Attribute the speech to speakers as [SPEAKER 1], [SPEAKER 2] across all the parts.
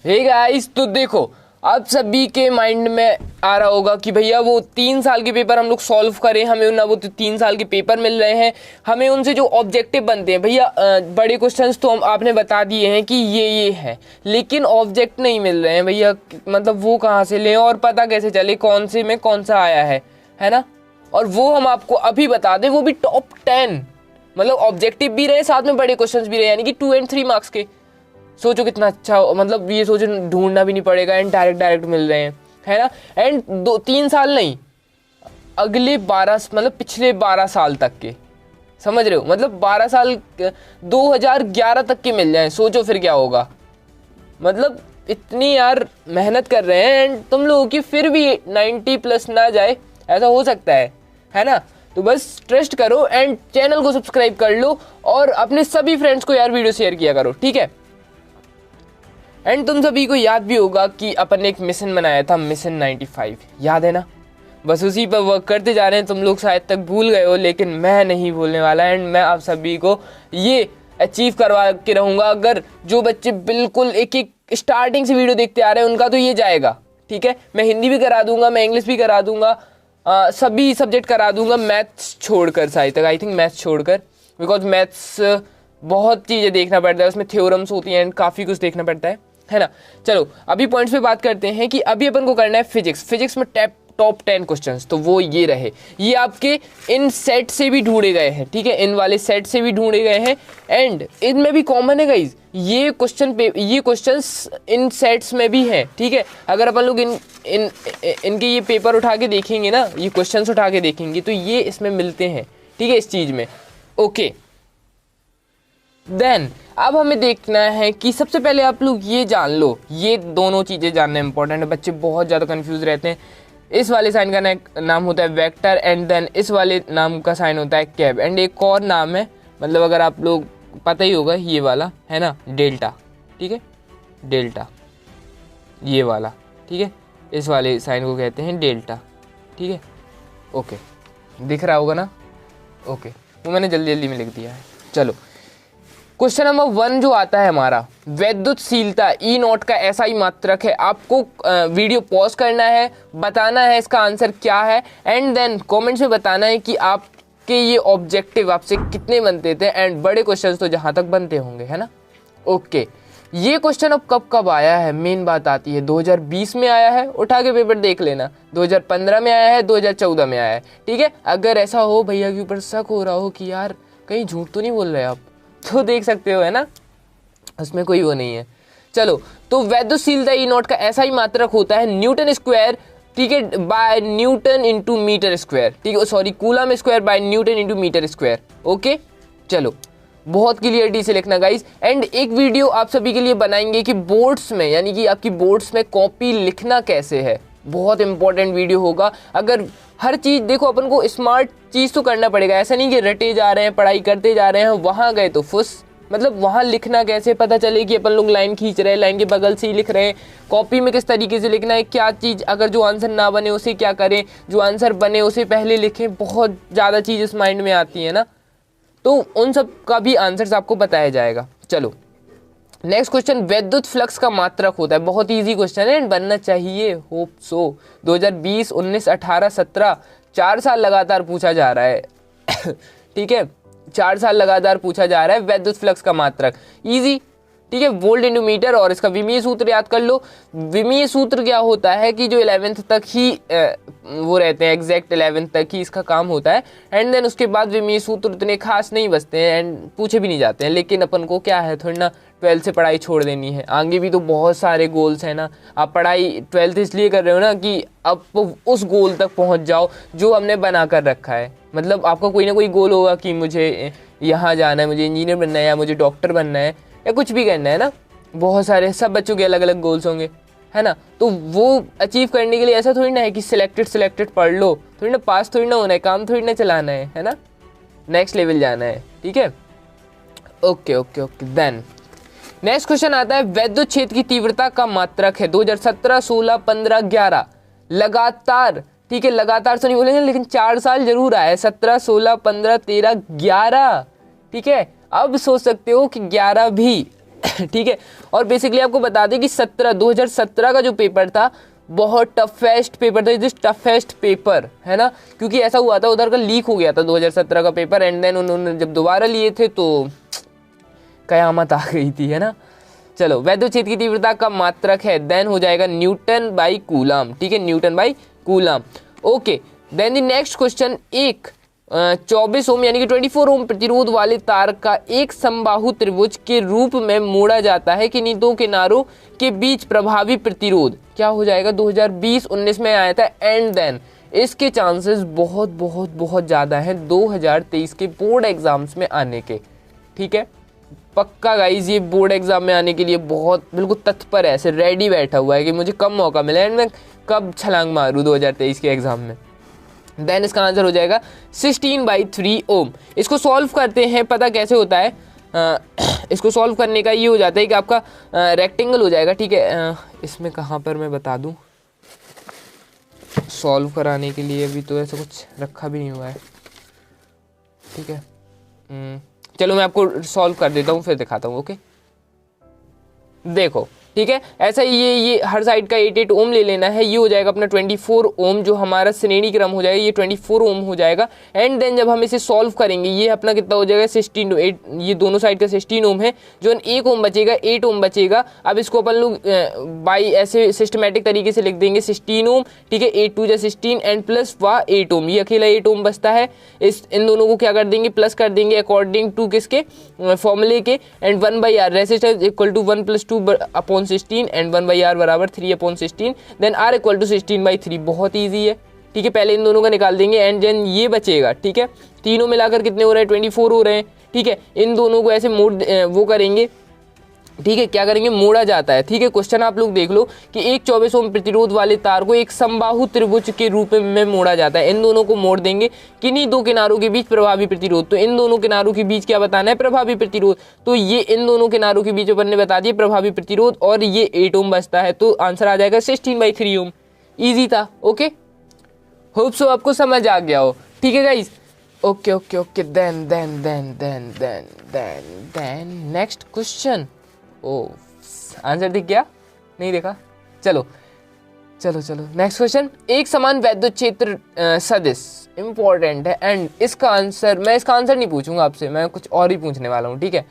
[SPEAKER 1] Hey guys, तो देखो अब सभी के माइंड में आ रहा होगा कि भैया वो 3 साल के पेपर हम लोग सॉल्व करें, हमें ना वो 3 साल के पेपर मिल रहे हैं, हमें उनसे जो ऑब्जेक्टिव बनते हैं भैया बड़े क्वेश्चंस तो हम आपने बता दिए हैं कि ये है, लेकिन ऑब्जेक्ट नहीं मिल रहे हैं भैया। मतलब वो कहाँ से लें और पता कैसे चले कौन से में कौन सा आया है ना। और वो हम आपको अभी बता दें, वो भी टॉप 10, मतलब ऑब्जेक्टिव भी रहे साथ में बड़े क्वेश्चंस भी रहे, यानी कि 2 और 3 मार्क्स के। सोचो कितना अच्छा, मतलब ये सोचो ढूंढना भी नहीं पड़ेगा एंड डायरेक्ट मिल रहे हैं, है ना। एंड 2-3 साल नहीं, अगले 12 मतलब पिछले 12 साल तक के, समझ रहे हो, मतलब 12 साल 2011 तक के मिल जाएं, सोचो फिर क्या होगा। मतलब इतनी यार मेहनत कर रहे हैं एंड तुम लोगों की फिर भी 90+ ना जाए, ऐसा हो सकता है ना। तो बस ट्रस्ट करो एंड चैनल को सब्सक्राइब कर लो और अपने सभी फ्रेंड्स को यार वीडियो शेयर किया करो, ठीक है। एंड तुम सभी को याद भी होगा कि अपन ने एक मिशन बनाया था, मिशन 95, याद है ना। बस उसी पर वर्क करते जा रहे हैं। तुम लोग शायद तक भूल गए हो, लेकिन मैं नहीं भूलने वाला एंड मैं आप सभी को ये अचीव करवा के रहूँगा। अगर जो बच्चे बिल्कुल एक स्टार्टिंग से वीडियो देखते आ रहे हैं उनका तो ये जाएगा, ठीक है। मैं हिंदी भी करा दूंगा, मैं इंग्लिश भी करा दूंगा, सभी सब्जेक्ट करा दूंगा, मैथ्स छोड़कर शायद तक, आई थिंक मैथ्स छोड़कर, बिकॉज मैथ्स बहुत चीज़ें देखना पड़ता है, उसमें थ्योरम्स होती हैं एंड काफ़ी कुछ देखना पड़ता है ना। चलो अभी पॉइंट्स पे बात करते हैं कि अभी अपन को करना है फिजिक्स में टॉप 10 क्वेश्चंस। तो वो ये रहे, ये आपके इन सेट से भी ढूंढे गए हैं, ठीक है, इन वाले सेट से भी ढूंढे गए हैं एंड इनमें भी कॉमन है गाइज, ये क्वेश्चंस इन सेट्स में भी हैं, ठीक है। अगर अपन लोग इनके ये पेपर उठा के देखेंगे ना, ये क्वेश्चंस उठा के देखेंगे तो ये इसमें मिलते हैं, ठीक है, इस चीज में। ओके देन अब हमें देखना है कि सबसे पहले आप लोग ये जान लो, ये दोनों चीज़ें जानना इंपॉर्टेंट है। बच्चे बहुत ज़्यादा कंफ्यूज रहते हैं। इस वाले साइन का नाम होता है वेक्टर एंड देन इस वाले नाम का साइन होता है कैब एंड एक और नाम है, मतलब अगर आप लोग पता ही होगा, ये वाला है ना, डेल्टा, ठीक है, डेल्टा, ये वाला, ठीक है, इस वाले साइन को कहते हैं डेल्टा, ठीक है। ओके दिख रहा होगा ना, ओके, वो मैंने जल्दी में लिख दिया है। चलो क्वेश्चन नंबर 1 जो आता है हमारा, वैद्युतशीलता E0 का SI मात्रक है। आपको वीडियो पॉज करना है, बताना है इसका आंसर क्या है एंड देन कमेंट्स में बताना है कि आपके ये ऑब्जेक्टिव आपसे कितने बनते थे एंड बड़े क्वेश्चंस तो जहां तक बनते होंगे, है ना। ओके ये क्वेश्चन अब कब आया है, मेन बात आती है। 2020 में आया है, उठा के पेपर देख लेना, 2015 में आया है, 2014 में आया है, ठीक है। अगर ऐसा हो भैया के ऊपर शक हो रहा हो कि यार कहीं झूठ तो नहीं बोल रहे आप, तो देख सकते हो, है ना, उसमें कोई वो नहीं है। चलो तो वैद्युतशीलता E0 का SI मात्रक होता है न्यूटन स्क्वायर, ठीक है, by newton into metre square, ठीक है, sorry coulomb square by newton into metre square. Okay चलो बहुत क्लियरिटी से लिखना गाइस। एंड एक वीडियो आप सभी के लिए बनाएंगे कि बोर्ड्स में, यानी कि आपकी बोर्ड्स में कॉपी लिखना कैसे है, बहुत इंपॉर्टेंट वीडियो होगा। अगर हर चीज़ देखो, अपन को स्मार्ट चीज़ तो करना पड़ेगा, ऐसा नहीं कि रटे जा रहे हैं, पढ़ाई करते जा रहे हैं, वहाँ गए तो फुस, मतलब वहाँ लिखना कैसे पता चले कि अपन लोग लाइन खींच रहे हैं, लाइन के बगल से ही लिख रहे हैं, कॉपी में किस तरीके से लिखना है, क्या चीज़, अगर जो आंसर ना बने उसे क्या करें, जो आंसर बने उसे पहले लिखें, बहुत ज़्यादा चीज़ इस माइंड में आती है ना, तो उन सब का भी आंसर्स आपको बताया जाएगा। चलो नेक्स्ट क्वेश्चन, वैद्युत फ्लक्स का मात्रक होता है, बहुत इजी क्वेश्चन है, बनना चाहिए, होप सो। 2020, 19, 18, 17 4 साल लगातार पूछा जा रहा है ठीक है, 4 साल लगातार पूछा जा रहा है वैद्युत फ्लक्स का मात्रक, इजी, ठीक है, वोल्ट इंटू मीटर। और इसका विमीय सूत्र याद कर लो। विमीय सूत्र क्या होता है कि जो 11th तक ही वो रहते हैं, एग्जैक्ट 11th तक ही इसका काम होता है एंड देन उसके बाद विमीय सूत्र उतने खास नहीं बचते हैं एंड पूछे भी नहीं जाते हैं। लेकिन अपन को क्या है, थोड़ी ना 12th से पढ़ाई छोड़ देनी है, आगे भी तो बहुत सारे गोल्स हैं ना। आप पढ़ाई 12th इसलिए कर रहे हो ना कि आप उस गोल तक पहुंच जाओ जो हमने बना कर रखा है। मतलब आपका कोई ना कोई गोल होगा कि मुझे यहाँ जाना है, मुझे इंजीनियर बनना है या मुझे डॉक्टर बनना है या कुछ भी करना है ना, बहुत सारे, सब बच्चों के अलग अलग गोल्स होंगे, है ना। तो वो अचीव करने के लिए ऐसा थोड़ी ना है कि सिलेक्टेड पढ़ लो, थोड़ी ना पास थोड़ी ना होना है, काम थोड़ी ना चलाना है ना, नेक्स्ट लेवल जाना है, ठीक है। ओके देन नेक्स्ट क्वेश्चन आता है, वैद्युत क्षेत्र की तीव्रता का मात्रक है 2017, 16, 15, 11 लगातार, ठीक है, लगातार तो नहीं बोलेंगे लेकिन 4 साल जरूर आया है, 17, 16, 15, 13, 11, ठीक है। अब सोच सकते हो कि 11 भी ठीक है। और बेसिकली आपको बता दें कि 2017 का जो पेपर था बहुत टफेस्ट पेपर था, दिस टफेस्ट पेपर है ना, क्योंकि ऐसा हुआ था उधर का लीक हो गया था 2017 का पेपर, एंड देन उन्होंने जब दोबारा लिए थे तो कयामत आ गई थी, है ना। चलो, वैद्युत क्षेत्र की तीव्रता का मात्रक है, देन हो जाएगा न्यूटन बाई कूलम, ठीक है, newton by coulomb. Okay, then the next question, एक 24 ओम यानी कि 24 ओम प्रतिरोध वाले तार का एक समबाहु त्रिभुज के रूप में मोड़ा जाता है कि दो किनारों के बीच प्रभावी प्रतिरोध क्या हो जाएगा, 2020-19 में आया था, एंड देन इसके चांसेस बहुत बहुत बहुत ज़्यादा हैं 2023 के बोर्ड एग्जाम्स में आने के, ठीक है। पक्का गाइज ये बोर्ड एग्जाम में आने के लिए बहुत बिल्कुल तत्पर है, ऐसे रेडी बैठा हुआ है कि मुझे कब मौका मिले एंड मैं कब छलांग मारूँ 2023 के एग्जाम में। देन इसका आंसर हो जाएगा 16/3 ओम। इसको सॉल्व करते हैं, पता कैसे होता है, इसको सॉल्व करने का ये हो जाता है कि आपका रेक्टेंगल हो जाएगा, ठीक है। इसमें कहाँ पर मैं बता दूँ, सॉल्व कराने के लिए अभी तो ऐसा कुछ रखा भी नहीं हुआ है, ठीक है। चलो मैं आपको सॉल्व कर देता हूँ फिर दिखाता हूँ, ओके। देखो, ठीक है, ऐसा ये हर साइड का 8 ओम ले लेना है, ये हो जाएगा अपना 24 ओम, जो हमारा श्रेणी क्रम हो जाएगा, ये 24 ओम हो जाएगा। एंड देन जब हम इसे सॉल्व करेंगे ये अपना कितना हो जाएगा 16, 8, ये दोनों साइड का 16 ओम है, जो 1 ओम बचेगा, 8 ओम बचेगा। अब इसको अपन लोग बाई ऐसे सिस्टमेटिक तरीके से लिख देंगे 16 ओम, ठीक है, 8 2 16 एंड प्लस 8 ओम, ये अकेला 8 ओम बचता है। इन दोनों को क्या कर देंगे, प्लस कर देंगे अकॉर्डिंग टू किसके फॉर्मूले के, and 1/r resistance equal to 1 + 2 upon 16 and 1/r बराबर 3/16, देन r इक्वल टू 16/3। बहुत इजी है, ठीक है। पहले इन दोनों का निकाल देंगे एंड देन ये बचेगा, ठीक है। तीनों मिलाकर कितने हो रहे हैं, 24 हो रहे हैं, ठीक है। इन दोनों को ऐसे मोड़ वो करेंगे, ठीक है, क्या करेंगे, मोड़ा जाता है, ठीक है। क्वेश्चन आप लोग देख लो कि एक 24 ओम प्रतिरोध वाले तार को एक समबाहु त्रिभुज के रूप में मोड़ा जाता है। इन दोनों को मोड़ देंगे, किन्हीं दो किनारों के बीच प्रभावी प्रतिरोध, तो इन दोनों किनारों के बीच क्या बताना है, प्रभावी प्रतिरोध। तो ये इन दोनों किनारों के बीच अपन ने बता दिया प्रभावी प्रतिरोध, और ये 8 ओम बचता है, तो आंसर आ जाएगा 16/3 ओम। ईजी था, ओके। होप सो आपको समझ आ गया हो, ठीक है guys. Okay okay okay, then then then then then then then next question. Oh, answer दिख गया, नहीं देखा, चलो चलो चलो नेक्स्ट क्वेश्चन। एक समान वैद्युत क्षेत्र सदिश इंपॉर्टेंट है, एंड इसका आंसर, मैं इसका आंसर नहीं पूछूंगा आपसे, मैं कुछ और ही पूछने वाला हूँ, ठीक है।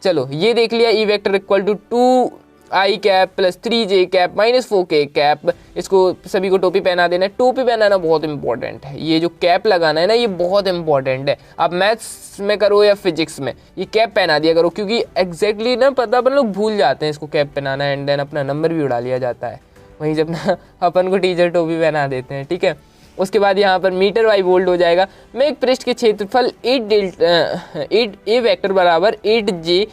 [SPEAKER 1] चलो, ये देख लिया, E vector equal to 2i cap plus 3j cap minus 4k cap, इसको सभी को टोपी पहना देना है। टोपी पहनाना बहुत इंपॉर्टेंट है, ये जो कैप लगाना है ना, ये बहुत इंपॉर्टेंट है। आप मैथ्स में करो या फिजिक्स में, ये कैप पहना दिया करो, क्योंकि एग्जैक्टली ना पता अपन लोग भूल जाते हैं इसको कैप पहनाना, एंड देन अपना नंबर भी उड़ा लिया जाता है, वहीं जब ना अपन को टीचर टोपी पहना देते हैं, ठीक है। उसके बाद यहाँ पर मीटर बाई वोल्ट हो जाएगा। मैं एक पृष्ठ के क्षेत्रफल 8 वेक्टर बराबर 8j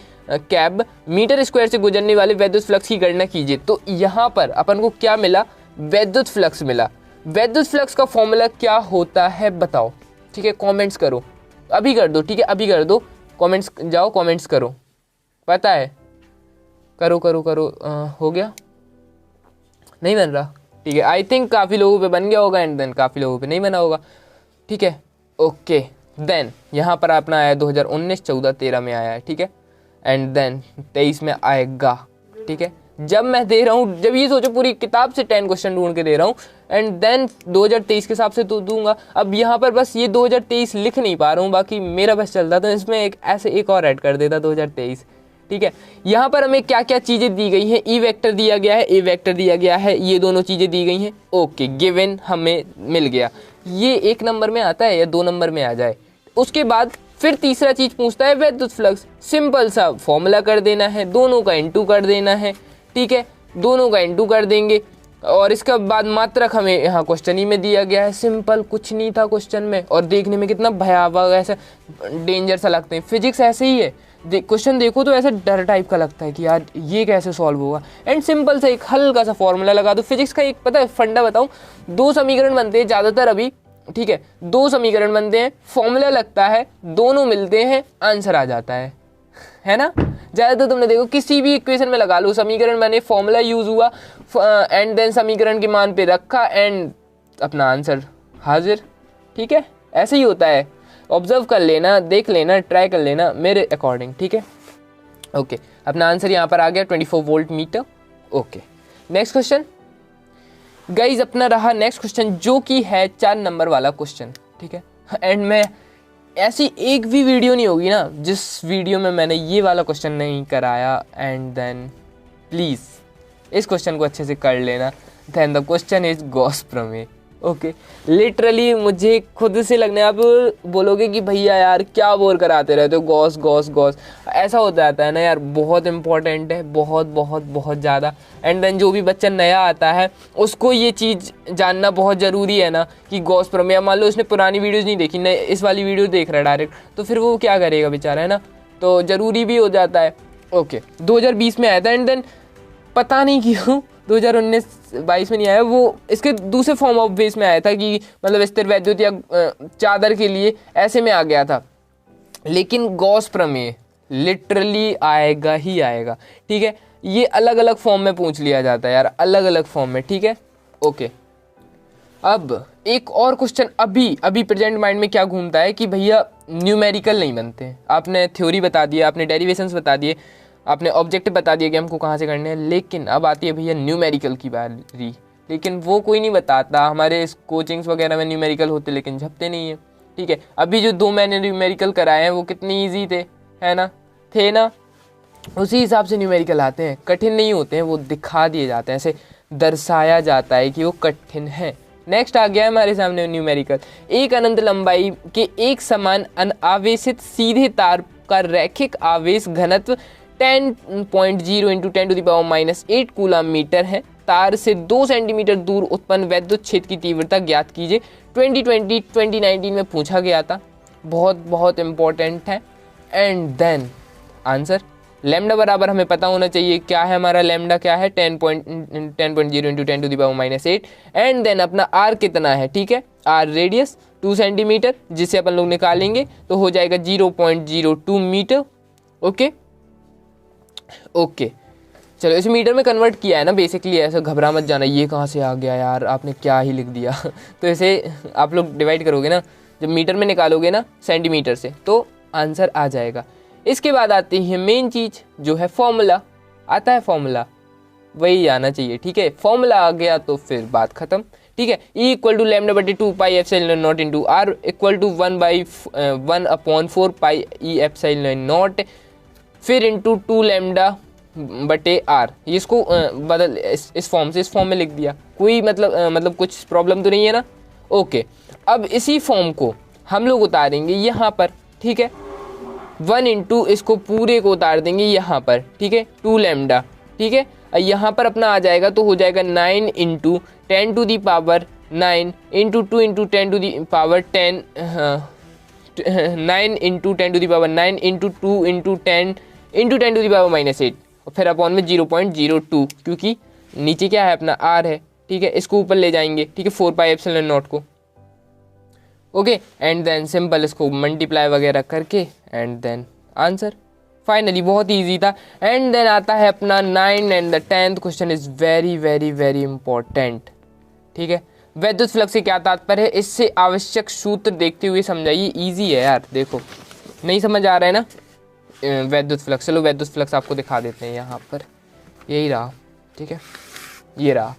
[SPEAKER 1] कैब मीटर स्क्वायर से गुजरने वाले वैद्युत फ्लक्स की गणना कीजिए। तो यहाँ पर अपन को क्या मिला, वैद्युत फ्लक्स मिला। वैद्युत फ्लक्स का फॉर्मूला क्या होता है बताओ, ठीक है, कमेंट्स करो, अभी कर दो, ठीक है, अभी कर दो, कमेंट्स जाओ, कमेंट्स करो, पता है, करो करो करो। हो गया, नहीं बन रहा, ठीक है। आई थिंक काफ़ी लोगों पे बन गया होगा एंड देन काफ़ी लोगों पे नहीं बना होगा, ठीक है, ओके। देन यहाँ पर अपना आया 2019, 14, 13 में आया है, ठीक है, एंड देन 23 में आएगा, ठीक है। जब मैं दे रहा हूँ, जब ये सोचो पूरी किताब से 10 क्वेश्चन ढूंढ के दे रहा हूँ, एंड देन 2023 के हिसाब से तो दूंगा। अब यहाँ पर बस ये 2023 लिख नहीं पा रहा हूँ, बाकी मेरा बस चलता, तो इसमें एक और ऐड कर देता 2023, ठीक है। यहाँ पर हमें क्या क्या चीज़ें दी गई हैं, ई वेक्टर दिया गया है, ए वेक्टर दिया गया है, ये दोनों चीज़ें दी गई हैं, ओके, गिवन हमें मिल गया। ये 1 नंबर में आता है या 2 नंबर में आ जाए। उसके बाद फिर तीसरा चीज़ पूछता है वैद्युत फ्लक्स, सिंपल सा फॉर्मूला कर देना है, दोनों का इनटू कर देना है, ठीक है, दोनों का इनटू कर देंगे। और इसका बाद मात्रक हमें यहाँ क्वेश्चन ही में दिया गया है, सिंपल, कुछ नहीं था क्वेश्चन में, और देखने में कितना भयावह ऐसा डेंजर सा लगते हैं। फिजिक्स ऐसे ही है, क्वेश्चन देखो तो ऐसा डर टाइप का लगता है कि यार ये कैसे सॉल्व होगा, एंड सिंपल सा एक हल्का सा फॉर्मूला लगा दो। फिजिक्स का एक पता है फंडा बताऊँ, 2 समीकरण बनते हैं ज़्यादातर अभी, ठीक है, 2 समीकरण बनते हैं, फॉर्मूला लगता है, दोनों मिलते हैं, आंसर आ जाता है ना। ज़्यादातर तुमने देखो किसी भी इक्वेशन में लगा लो, समीकरण बने, फॉर्मूला यूज़ हुआ, एंड देन समीकरण के मान पे रखा, एंड अपना आंसर हाजिर, ठीक है, ऐसे ही होता है। ऑब्जर्व कर लेना, देख लेना, ट्राई कर लेना मेरे अकॉर्डिंग, ठीक है, ओके। अपना आंसर यहाँ पर आ गया 24 volt meter. Okay, next question guys अपना रहा नेक्स्ट क्वेश्चन, जो कि है 4 नंबर वाला क्वेश्चन, ठीक है। एंड मैं ऐसी एक भी वीडियो नहीं होगी ना जिस वीडियो में मैंने ये वाला क्वेश्चन नहीं कराया। एंड देन प्लीज़ इस क्वेश्चन को अच्छे से कर लेना। Then the question is Gauss प्रमेय। ओके, लिटरली मुझे खुद से लगने, आप बोलोगे कि भैया यार क्या बोर कराते रहते हो, गॉस गॉस गॉस, ऐसा हो जाता है ना यार। बहुत इंपॉर्टेंट है, बहुत बहुत बहुत ज़्यादा। एंड देन जो भी बच्चा नया आता है उसको ये चीज़ जानना बहुत ज़रूरी है ना कि गॉस प्रमेय, मान लो उसने पुरानी वीडियोज़ नहीं देखी, नए इस वाली वीडियो देख रहा है डायरेक्ट, तो फिर वो क्या करेगा बेचारा, है ना। तो ज़रूरी भी हो जाता है। ओके, 2020 में आया था। एंड देन पता नहीं क्यों 2019-22 में नहीं आया, वो इसके दूसरे फॉर्म ऑफ बेस में आया था कि मतलब स्थिर वैद्युत या चादर के लिए ऐसे में आ गया था। लेकिन गॉस प्रमेय लिटरली आएगा ही आएगा, ठीक है। ये अलग अलग फॉर्म में पूछ लिया जाता है यार, अलग अलग फॉर्म में, ठीक है। ओके, अब एक और क्वेश्चन अभी प्रेजेंट माइंड में क्या घूमता है कि भैया न्यूमेरिकल नहीं बनते। आपने थ्योरी बता दिया, आपने डेरिवेशंस बता दिए, आपने ऑब्जेक्टिव बता दिया कि हमको कहाँ से करने हैं, लेकिन अब आती है भैया न्यूमेरिकल की बारी। लेकिन वो कोई नहीं बताता। हमारे कोचिंग्स वगैरह में न्यूमेरिकल होते लेकिन झपते नहीं है, ठीक है। अभी जो 2 मैंने न्यूमेरिकल कराए हैं वो कितने ईजी थे, है ना, थे ना। उसी हिसाब से न्यूमेरिकल आते हैं, कठिन नहीं होते हैं, वो दिखा दिए जाते हैं, ऐसे दर्शाया जाता है कि वो कठिन है। नेक्स्ट आ गया है हमारे सामने न्यूमेरिकल। एक अनंत लंबाई के एक समान अनावेशित सीधे तार का रैखिक आवेश घनत्व 10.0 × 10⁻⁻8 कूलम मीटर है। तार से 2 सेंटीमीटर दूर उत्पन्न वैद्युत क्षेत्र की तीव्रता ज्ञात कीजिए। 2019 में पूछा गया था, बहुत बहुत इंपॉर्टेंट है। एंड देन आंसर लैम्डा बराबर हमें पता होना चाहिए, क्या है हमारा लैम्डा, क्या है 10.0 × 10⁻⁸। एंड देन अपना आर कितना है, ठीक है, आर रेडियस 2 सेंटीमीटर, जिसे अपन लोग निकालेंगे तो हो जाएगा 0.02 मीटर। ओके ओके, चलो इस मीटर में कन्वर्ट किया है ना बेसिकली। ऐसा घबरा मत जाना ये कहाँ से आ गया यार, आपने क्या ही लिख दिया तो ऐसे आप लोग डिवाइड करोगे ना, जब मीटर में निकालोगे ना सेंटीमीटर से, तो आंसर आ जाएगा। इसके बाद आती है मेन चीज़ जो है फॉर्मूला। आता है फॉर्मूला, वही आना चाहिए, ठीक है। फॉर्मूला आ गया तो फिर बात खत्म, ठीक है। E = λ/2 πε0 × r = 1/1/4 πe0, फिर इंटू 2 λ/r। इसको बदल इस फॉर्म से इस फॉर्म में लिख दिया। कोई मतलब कुछ प्रॉब्लम तो नहीं है ना। ओके, अब इसी फॉर्म को हम लोग उतारेंगे यहाँ पर, ठीक है। 1 इंटू इसको पूरे को उतार देंगे यहाँ पर, ठीक है, 2 λ, ठीक है। यहाँ पर अपना आ जाएगा तो हो जाएगा 9 × 10⁻9 इंटू 2 × 10⁻10 9 × 10⁻9 इंटू 2 × 10 इंटू 10⁻⁻8 और फिर अपॉन में 0.02, क्योंकि नीचे क्या है अपना आर है, ठीक है। इसको ऊपर ले जाएंगे, ठीक है, 4 πε0 को। ओके, एंड देन सिंपल इसको मल्टीप्लाई वगैरह करके एंड देन आंसर फाइनली। बहुत इजी था। एंड देन आता है अपना 9 and the 10th question is very very very important, ठीक है। वैद्युत फ्लक्स से क्या तात्पर्य है, इससे आवश्यक सूत्र देखते हुए समझाइए। इजी है यार, देखो नहीं समझ आ रहा है ना वैद्युत फ्लक्स, चलो वैद्युत फ्लक्स आपको दिखा देते हैं यहाँ पर। यही रहा, ठीक है, ये रहा।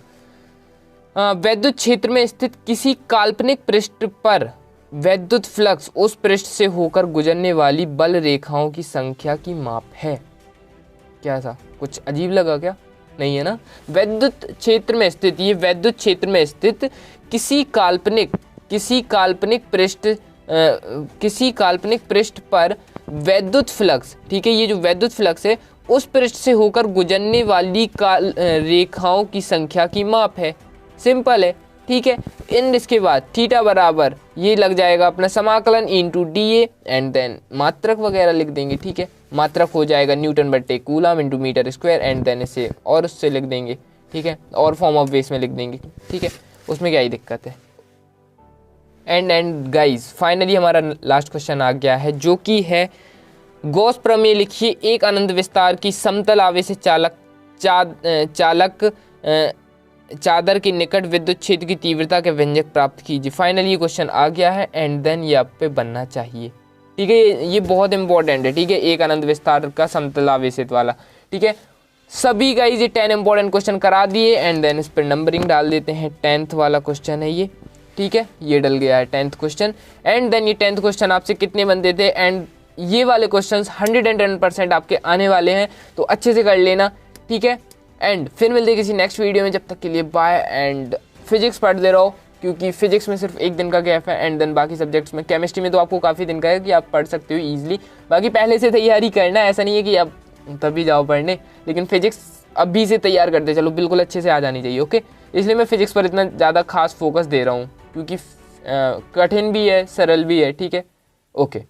[SPEAKER 1] वैद्युत क्षेत्र में स्थित किसी काल्पनिक पृष्ठ पर वैद्युत फ्लक्स उस पृष्ठ से होकर गुजरने वाली बल रेखाओं की संख्या की माप है। क्या सा कुछ अजीब लगा क्या? नहीं है ना। वैद्युत क्षेत्र में स्थित, ये वैद्युत क्षेत्र में स्थित किसी काल्पनिक पृष्ठ पर वैद्युत फ्लक्स, ठीक है, ये जो वैद्युत फ्लक्स है उस पृष्ठ से होकर गुजरने वाली रेखाओं की संख्या की माप है। सिंपल है, ठीक है। इन इसके बाद थीटा बराबर ये लग जाएगा अपना समाकलन इंटू DA एंड देन मात्रक वगैरह लिख देंगे, ठीक है। मात्रक हो जाएगा N/कूलम into metre square and then इसे और उससे लिख देंगे, ठीक है, और फॉर्म ऑफ बेस में लिख देंगे, ठीक है, उसमें क्या ही दिक्कत है। एंड गाइज फाइनली हमारा लास्ट क्वेश्चन आ गया है, जो कि है गॉस प्रमेय लिखिए। एक अनंत विस्तार की समतल आवेश चालक चादर के निकट विद्युत क्षेत्र की तीव्रता के व्यंजक प्राप्त कीजिए। फाइनली ये क्वेश्चन आ गया है एंड देन ये आप पे बनना चाहिए, ठीक है। ये बहुत इंपॉर्टेंट है, ठीक है। एक अनंत विस्तार का समतल आवेशित वाला, ठीक है। सभी का ये 10 इंपॉर्टेंट क्वेश्चन करा दिए एंड देन इस पर नंबरिंग डाल देते हैं। 10th वाला क्वेश्चन है ये, ठीक है, ये डल गया है 10th क्वेश्चन। एंड देन ये 10th क्वेश्चन आपसे कितने बनते थे, एंड ये वाले क्वेश्चंस 110% आपके आने वाले हैं, तो अच्छे से कर लेना, ठीक है। एंड फिर मिलते हैं किसी नेक्स्ट वीडियो में, जब तक के लिए बाय। एंड फिजिक्स पढ़ते रहो, क्योंकि फिजिक्स में सिर्फ 1 दिन का गैप है, एंड देन बाकी सब्जेक्ट्स में, केमिस्ट्री में तो आपको काफ़ी दिन का है कि आप पढ़ सकते हो ईजिली। बाकी पहले से तैयारी करना, ऐसा नहीं है कि आप तभी जाओ पढ़ने, लेकिन फिजिक्स अभी से तैयार करते चलो, बिल्कुल अच्छे से आ जानी चाहिए, ओके। इसलिए मैं फिजिक्स पर इतना ज़्यादा खास फोकस दे रहा हूँ, क्योंकि कठिन भी है, सरल भी है, ठीक है, ओके।